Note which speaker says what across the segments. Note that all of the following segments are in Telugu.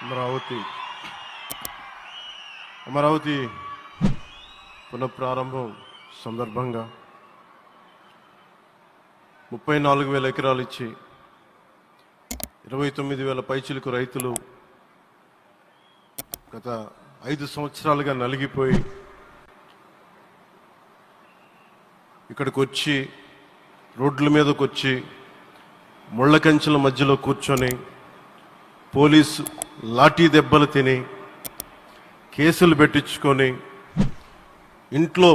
Speaker 1: అమరావతి పునఃప్రారంభం సందర్భంగా 34,000 ఎకరాలు ఇచ్చి 29,000 పైచిలకు రైతులు గత 5 సంవత్సరాలుగా నలిగిపోయి ఇక్కడికి వచ్చి రోడ్ల మీదకి వచ్చి ముళ్ళ కంచెల మధ్యలో కూర్చొని పోలీసు లాఠీ దెబ్బలు తిని కేసులు పెట్టించుకొని ఇంట్లో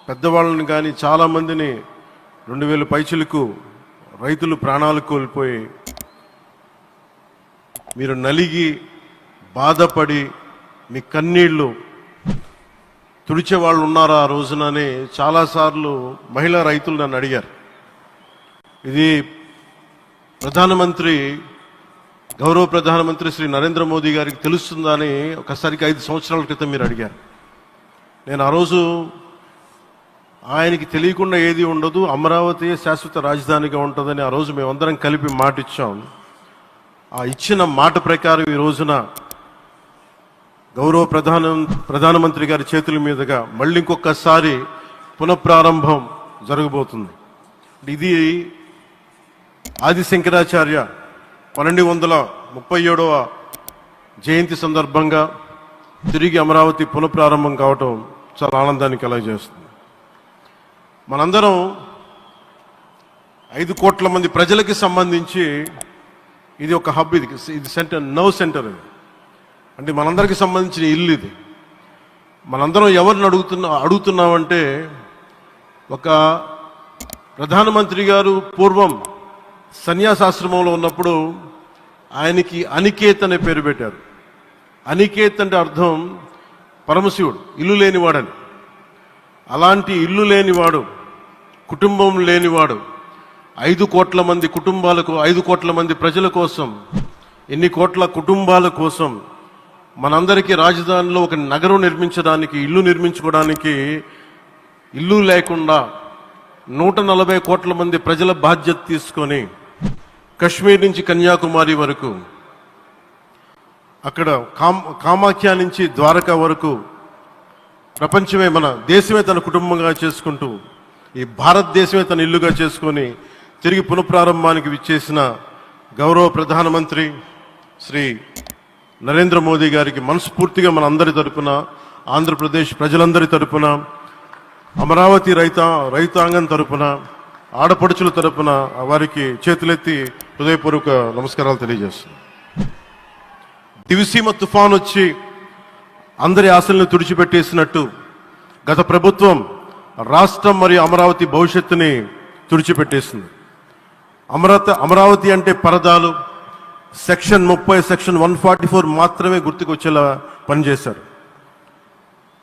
Speaker 1: పెద్దవాళ్ళని కానీ చాలామందిని 2,000 పైచిలకు రైతులు ప్రాణాలు కోల్పోయి మీరు నలిగి బాధపడి మీ కన్నీళ్ళు తుడిచే వాళ్ళు ఉన్నారా ఆ రోజునని చాలాసార్లు మహిళా రైతులు నన్ను అడిగారు. ఇది గౌరవ ప్రధానమంత్రి శ్రీ నరేంద్ర మోదీ గారికి తెలుస్తుందా అని ఒకసారికి 5 సంవత్సరాల క్రితం మీరు అడిగారు. నేను ఆ రోజు ఆయనకి తెలియకుండా ఏది ఉండదు, అమరావతి శాశ్వత రాజధానిగా ఉంటుందని ఆ రోజు మేమందరం కలిపి మాట ఇచ్చాం. ఆ ఇచ్చిన మాట ప్రకారం ఈ రోజున గౌరవ ప్రధానమంత్రి గారి చేతుల మీదుగా మళ్ళీ ఇంకొకసారి పునఃప్రారంభం జరగబోతుంది. ఇది ఆది శంకరాచార్య 1237వ జయంతి సందర్భంగా తిరిగి అమరావతి పునఃప్రారంభం కావటం చాలా ఆనందాన్ని కలగజేస్తుంది. మనందరం 5 కోట్ల మంది ప్రజలకి సంబంధించి ఇది ఒక హబ్, ఇది సెంటర్, సెంటర్ ఇది. అంటే మనందరికి సంబంధించిన ఇల్లు ఇది. మనందరం ఎవరిని అడుగుతున్నామంటే ఒక ప్రధానమంత్రి గారు పూర్వం సన్యాసాశ్రమంలో ఉన్నప్పుడు ఆయనకి అనికేత్ అనే పేరు పెట్టారు. అనికేత్ అంటే అర్థం పరమశివుడు, ఇల్లు లేనివాడని. అలాంటి ఇల్లు లేనివాడు, కుటుంబం లేనివాడు 5 కోట్ల మంది కుటుంబాలకు, 5 కోట్ల మంది ప్రజల కోసం, ఎన్ని కోట్ల కుటుంబాల కోసం మనందరికీ రాజధానిలో ఒక నగరం నిర్మించడానికి, ఇల్లు నిర్మించుకోవడానికి ఇల్లు లేకుండా 140 కోట్ల మంది ప్రజల బాధ్యత తీసుకొని కశ్మీర్ నుంచి కన్యాకుమారి వరకు, అక్కడ కామాఖ్య నుంచి ద్వారకా వరకు ప్రపంచమే, మన దేశమే తన కుటుంబంగా చేసుకుంటూ ఈ భారతదేశమే తన ఇల్లుగా చేసుకొని తిరిగి పునఃప్రారంభానికి విచ్చేసిన గౌరవ ప్రధానమంత్రి శ్రీ నరేంద్ర మోదీ గారికి మనస్ఫూర్తిగా మన అందరి తరపున, ఆంధ్రప్రదేశ్ ప్రజలందరి తరపున, అమరావతి రైతాంగం తరపున, ఆడపడుచుల తరపున వారికి చేతులెత్తి హృదయపూర్వక నమస్కారాలు తెలియజేస్తున్నాను. దివిసీమ తుఫాన్ వచ్చి అందరి ఆశలను తుడిచిపెట్టేసినట్టు గత ప్రభుత్వం రాష్ట్రం మరియు అమరావతి భవిష్యత్తుని తుడిచిపెట్టేసింది. అమరావతి అంటే పరదాలు, సెక్షన్ 30, సెక్షన్ 144 మాత్రమే గుర్తుకొచ్చేలా పనిచేశారు.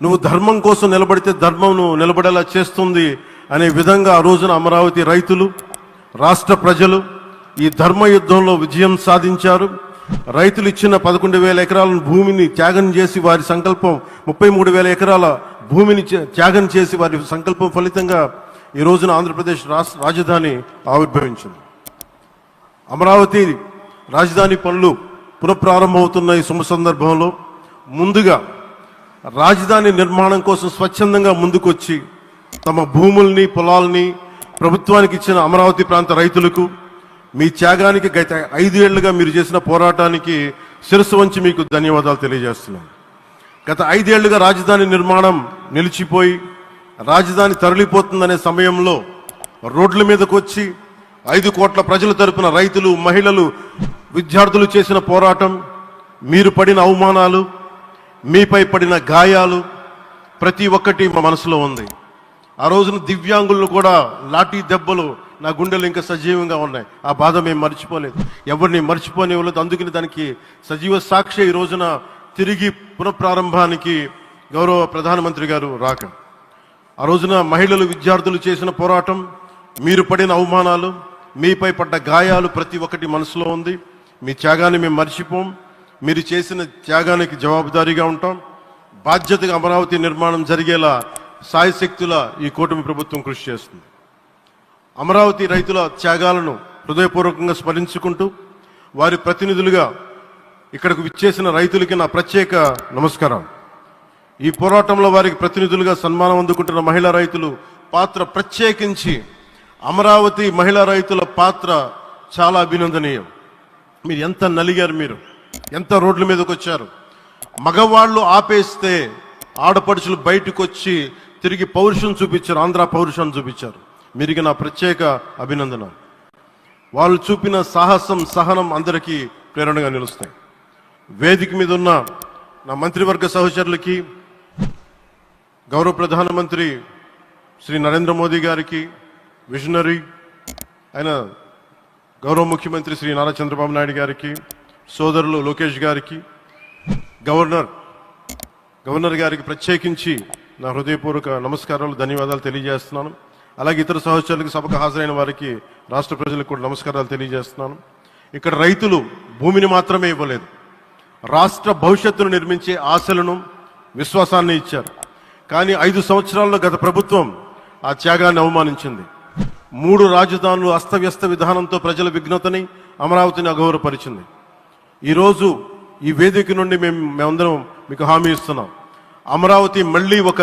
Speaker 1: నువ్వు ధర్మం కోసం నిలబడితే ధర్మం నువ్వు నిలబడేలా చేస్తుంది అనే విధంగా ఆ రోజున అమరావతి రైతులు, రాష్ట్ర ప్రజలు ఈ ధర్మ యుద్ధంలో విజయం సాధించారు. రైతులు ఇచ్చిన 11,000 ఎకరాల భూమిని త్యాగం చేసి వారి సంకల్పం, 33,000 ఎకరాల భూమిని త్యాగం చేసి వారి సంకల్పం ఫలితంగా ఈ రోజున ఆంధ్రప్రదేశ్ రాజధాని ఆవిర్భవించింది. అమరావతి రాజధాని పనులు పునఃప్రారంభమవుతున్న ఈ శుభ సందర్భంలో ముందుగా రాజధాని నిర్మాణం కోసం స్వచ్ఛందంగా ముందుకొచ్చి తమ భూముల్ని, పొలాల్ని ప్రభుత్వానికి ఇచ్చిన అమరావతి ప్రాంత రైతులకు, మీ త్యాగానికి గత 5 ఏళ్లుగా మీరు చేసిన పోరాటానికి శిరస్సు వంచి మీకు ధన్యవాదాలు తెలియజేస్తున్నాను. గత 5 ఏళ్లుగా రాజధాని నిర్మాణం నిలిచిపోయి రాజధాని తరలిపోతుందనే సమయంలో రోడ్ల మీదకు వచ్చి 5 కోట్ల ప్రజల తరపున రైతులు, మహిళలు, విద్యార్థులు చేసిన పోరాటం, మీరు పడిన అవమానాలు, మీపై పడిన గాయాలు ప్రతి ఒక్కటి మా మనసులో ఉంది. ఆ రోజున దివ్యాంగులను కూడా లాఠీ దెబ్బలు నా గుండెలు ఇంకా సజీవంగా ఉన్నాయి. ఆ బాధ మేము మర్చిపోలేదు, ఎవరిని మర్చిపోనివ్వలేదు. అందుకని దానికి సజీవ సాక్షి ఈ రోజున తిరిగి పునఃప్రారంభానికి గౌరవ ప్రధానమంత్రి గారు రాక, ఆ రోజున మహిళలు, విద్యార్థులు చేసిన పోరాటం, మీరు పడిన అవమానాలు, మీపై పడ్డ గాయాలు ప్రతి ఒక్కటి మనసులో ఉంది. మీ త్యాగాన్ని మేము మర్చిపోం. మీరు చేసిన త్యాగానికి జవాబుదారీగా ఉంటాం. బాధ్యతగా అమరావతి నిర్మాణం జరిగేలా సాయశక్తుల ఈ కూటమి ప్రభుత్వం కృషి చేస్తుంది. అమరావతి రైతుల త్యాగాలను హృదయపూర్వకంగా స్మరించుకుంటూ వారి ప్రతినిధులుగా ఇక్కడకు విచ్చేసిన రైతులకి నా ప్రత్యేక నమస్కారం. ఈ పోరాటంలో వారికి ప్రతినిధులుగా సన్మానం అందుకుంటున్న మహిళా రైతులు పాత్ర, ప్రత్యేకించి అమరావతి మహిళా రైతుల పాత్ర చాలా అభినందనీయం. మీరు ఎంత నలిగారు, మీరు ఎంత రోడ్ల మీదకి వచ్చారు. మగవాళ్ళు ఆపేస్తే ఆడపడుచులు బయటకు వచ్చి తిరిగి పౌరుషం చూపించారు, ఆంధ్ర పౌరుషాన్ని చూపించారు. మీరికి నా ప్రత్యేక అభినందన. వాళ్ళు చూపిన సాహసం, సహనం అందరికీ ప్రేరణగా నిలుస్తాయి. వేదిక మీద ఉన్న నా మంత్రివర్గ సహచరులకి, గౌరవ ప్రధానమంత్రి శ్రీ నరేంద్ర మోదీ గారికి, విజనరీ అయిన గౌరవ ముఖ్యమంత్రి శ్రీ నారా చంద్రబాబు నాయుడు గారికి, సోదరులు లోకేష్ గారికి, గవర్నర్ గారికి ప్రత్యేకించి నా హృదయపూర్వక నమస్కారాలు, ధన్యవాదాలు తెలియజేస్తున్నాను. అలాగే ఇతర సహచరులకు, సభకు హాజరైన వారికి, రాష్ట్ర ప్రజలకు కూడా నమస్కారాలు తెలియజేస్తున్నాను. ఇక్కడ రైతులు భూమిని మాత్రమే ఇవ్వలేదు, రాష్ట్ర భవిష్యత్తును నిర్మించే ఆశలను, విశ్వాసాన్ని ఇచ్చారు. కానీ 5 సంవత్సరాల్లో గత ప్రభుత్వం ఆ త్యాగాన్ని అవమానించింది. 3 రాజధానులు అస్తవ్యస్త విధానంతో ప్రజల విఘ్నతని, అమరావతిని అగౌరవపరిచింది. ఈరోజు ఈ వేదిక నుండి మేమందరం మీకు హామీ ఇస్తున్నాం. అమరావతి మళ్ళీ ఒక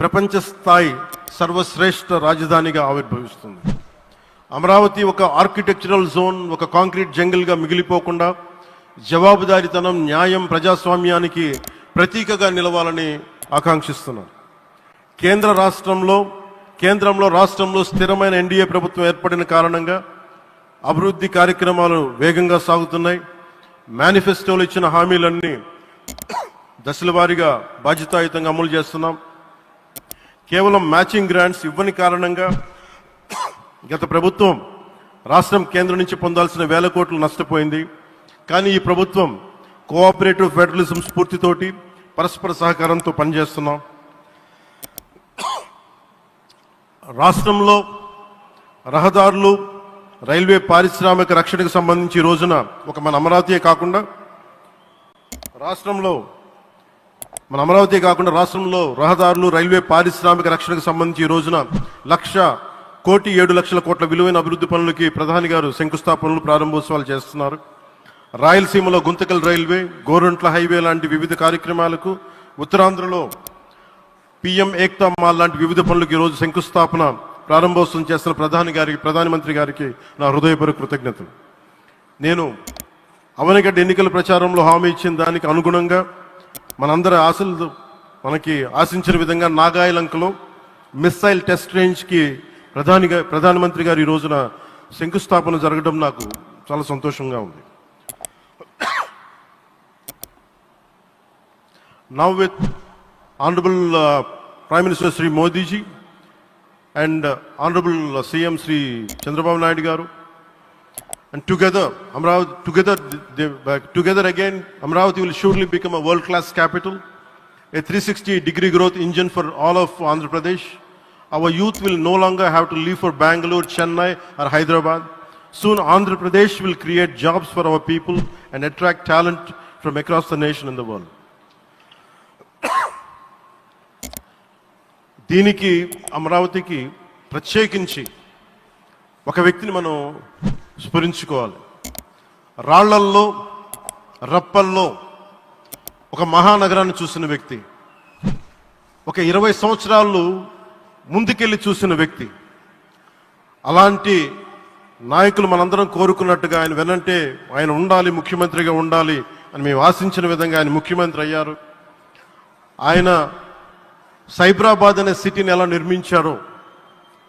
Speaker 1: ప్రపంచ స్థాయి సర్వశ్రేష్ఠ రాజధానిగా ఆవిర్భవిస్తుంది. అమరావతి ఒక ఆర్కిటెక్చరల్ జోన్, ఒక కాంక్రీట్ జంగిల్గా మిగిలిపోకుండా జవాబుదారీతనం, న్యాయం, ప్రజాస్వామ్యానికి ప్రతీకగా నిలవాలని ఆకాంక్షిస్తున్నారు. కేంద్రంలో రాష్ట్రంలో స్థిరమైన ఎన్డీఏ ప్రభుత్వం ఏర్పడిన కారణంగా అభివృద్ధి కార్యక్రమాలు వేగంగా సాగుతున్నాయి. మేనిఫెస్టోలో ఇచ్చిన హామీలన్నీ దశల వారీగా బాధ్యతాయుతంగా అమలు చేస్తున్నాం. కేవలం మ్యాచింగ్ గ్రాంట్స్ ఇవ్వని కారణంగా గత ప్రభుత్వం రాష్ట్రం కేంద్రం నుంచి పొందాల్సిన 1000 కోట్లు నష్టపోయింది. కానీ ఈ ప్రభుత్వం కోఆపరేటివ్ ఫెడరలిజం స్ఫూర్తితోటి, పరస్పర సహకారంతో పనిచేస్తున్నాం. రాష్ట్రంలో రహదారులు, రైల్వే, పారిశ్రామిక రక్షణకు సంబంధించి ఈ రోజున మన అమరావతి కాకుండా రాష్ట్రంలో రహదారులు, రైల్వే, పారిశ్రామిక రక్షణకు సంబంధించి ఈ రోజున 1,07,00,000 కోట్ల విలువైన అభివృద్ధి పనులకి ప్రధాని గారు శంకుస్థాపనలు, ప్రారంభోత్సవాలు చేస్తున్నారు. రాయలసీమలో గుంతకల్ రైల్వే, గోరంట్ల హైవే లాంటి వివిధ కార్యక్రమాలకు, ఉత్తరాంధ్రలో పిఎం ఏక్తా మాల్ లాంటి వివిధ పనులకు ఈరోజు శంకుస్థాపన, ప్రారంభోత్సవం చేస్తున్న ప్రధానమంత్రి గారికి నా హృదయపూర్వక కృతజ్ఞతలు. నేను అవనిగడ్డ ఎన్నికల ప్రచారంలో హామీ ఇచ్చిన దానికి అనుగుణంగా మనందరి ఆశలు మనకి ఆశించిన విధంగా నాగాయలంకలో మిస్సైల్ టెస్ట్ రేంజ్కి ప్రధానమంత్రి గారు ఈ రోజున శంకుస్థాపన జరగడం నాకు చాలా సంతోషంగా ఉంది. Now with Honorable Prime Minister Sri Modi ji and Honorable CM Sri Chandrababu Naidu garu, and together again Amravati will surely become a world-class capital, a 360-degree growth engine for all of Andhra Pradesh. Our youth will no longer have to leave for Bangalore, Chennai or Hyderabad. Soon Andhra Pradesh will create jobs for our people and attract talent from across the nation and the world. దీనికి అమరావతికి ప్రత్యేకించి ఒక వ్యక్తిని మనం స్మరించుకోవాలి. రాళ్లల్లో, రప్పల్లో ఒక మహానగరాన్ని చూసిన వ్యక్తి, ఒక 20 సంవత్సరాలు ముందుకెళ్ళి చూసిన వ్యక్తి. అలాంటి నాయకులు మనందరం కోరుకున్నట్టుగా ఆయన వెనంటే ఆయన ఉండాలి, ముఖ్యమంత్రిగా ఉండాలి అని మేము ఆశించిన విధంగా ఆయన ముఖ్యమంత్రి అయ్యారు. ఆయన సైబరాబాద్ అనే సిటీని ఎలా నిర్మించారో,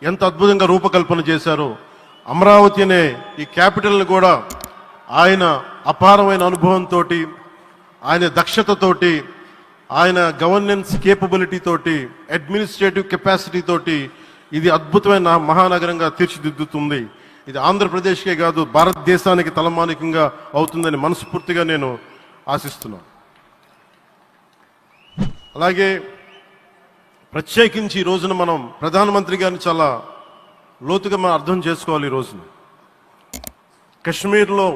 Speaker 1: ఎంత అద్భుతంగా రూపకల్పన చేశారో, అమరావతి అనే ఈ క్యాపిటల్ని కూడా ఆయన అపారమైన అనుభవంతో, ఆయన దక్షతతోటి, ఆయన గవర్నెన్స్ కేపబిలిటీ తోటి, అడ్మినిస్ట్రేటివ్ కెపాసిటీ తోటి ఇది అద్భుతమైన మహానగరంగా తీర్చిదిద్దుతుంది. ఇది ఆంధ్రప్రదేశ్కే కాదు, భారతదేశానికి తలమానికంగా అవుతుందని మనస్ఫూర్తిగా నేను ఆశిస్తున్నాను. అలాగే ప్రత్యేకించి ఈ రోజున మనం ప్రధానమంత్రి గారిని చాలా లోతుగా మనం అర్థం చేసుకోవాలి. ఈ రోజున కశ్మీర్లో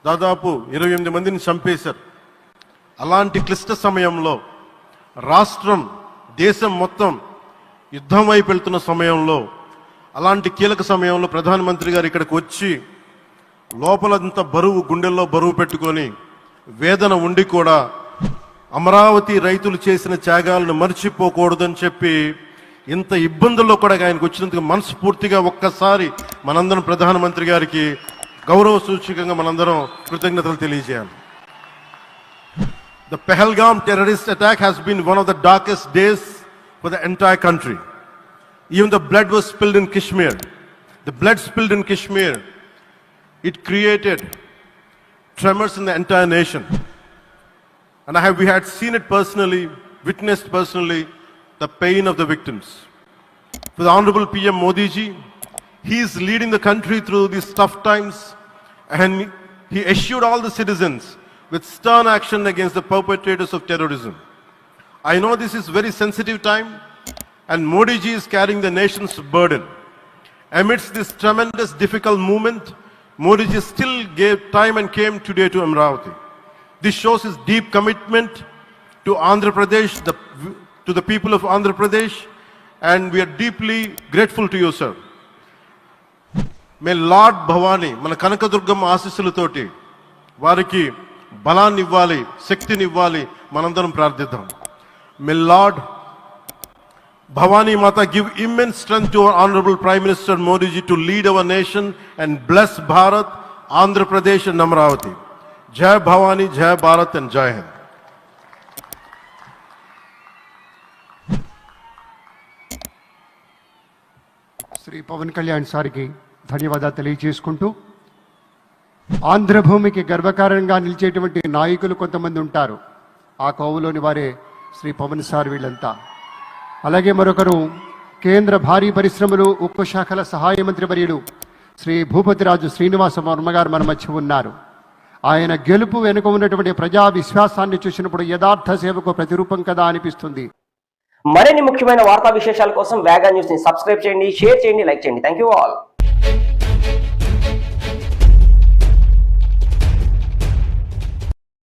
Speaker 1: దాదాపు 28 మందిని చంపేశారు. అలాంటి క్లిష్ట సమయంలో రాష్ట్రం, దేశం మొత్తం యుద్ధం వైపు వెళ్తున్న సమయంలో, అలాంటి కీలక సమయంలో ప్రధానమంత్రి గారు ఇక్కడికి వచ్చి లోపలంత బరువు, గుండెల్లో బరువు పెట్టుకొని వేదన ఉండి కూడా అమరావతి రైతులు చేసిన త్యాగాలను మర్చిపోకూడదని చెప్పి ఇంత ఇబ్బందుల్లో కూడా ఆయనకు వచ్చినందుకు మనస్ఫూర్తిగా ఒక్కసారి మనందరం ప్రధానమంత్రి గారికి గౌరవ సూచకంగా మనందరం కృతజ్ఞతలు తెలియజేయాలి. The Pahalgam terrorist attack has been one of the darkest days for the entire country. Even the blood was spilled in Kashmir. The blood spilled in Kashmir, it created tremors in the entire nation. And we had seen it personally, witnessed personally, the pain of the victims. For the Honorable PM Modi ji, he is leading the country through these tough times, and he assured all the citizens with stern action against the perpetrators of terrorism. I know this is very sensitive time, and Modi ji is carrying the nation's burden. Amidst this tremendous difficult moment, Modi ji still gave time and came today to Amravati. This shows his deep commitment to Andhra Pradesh, to the people of Andhra Pradesh, and we are deeply grateful to you, sir. May Lord Bhavani, మన కనకదుర్గమ్మ ఆశీస్సులతోటి వారికి బలాన్ని ఇవ్వాలి, శక్తిని ఇవ్వాలి, మనందరం ప్రార్థిద్దాం. May Lord Bhavani Mata give immense strength to our Honorable Prime Minister Modi ji to lead our nation and bless Bharat, Andhra Pradesh and Amravati. Jai Bhavani, Jai Bharat and Jai Hind.
Speaker 2: Shri Pawan Kalyan సార్కి ధన్యవాదాలు తెలియజేసుకుంటూ, ఆంధ్రభూమికి గర్వకారణంగా నిలిచేటువంటి నాయకులు కొంతమంది ఉంటారు. ఆ కోవలోని వారే శ్రీ పవన్ సార్ వీళ్ళంతా. అలాగే మరొకరు కేంద్ర భారీ పరిశ్రమలు ఉక్కు శాఖల సహాయ మంత్రి వర్యులు శ్రీ భూపతిరాజు శ్రీనివాస వర్మ గారు మన మధ్య ఉన్నారు. ఆయన గెలుపు వెనుక ఉన్నటువంటి ప్రజా విశ్వాసాన్ని చూసినప్పుడు యథార్థ సేవకు ప్రతిరూపం కదా అనిపిస్తుంది.
Speaker 3: మరిన్ని ముఖ్యమైన వార్తా విశేషాల కోసం వేగా న్యూస్ ని సబ్స్క్రైబ్ చేయండి, షేర్ చేయండి, లైక్ చేయండి. Thank you all.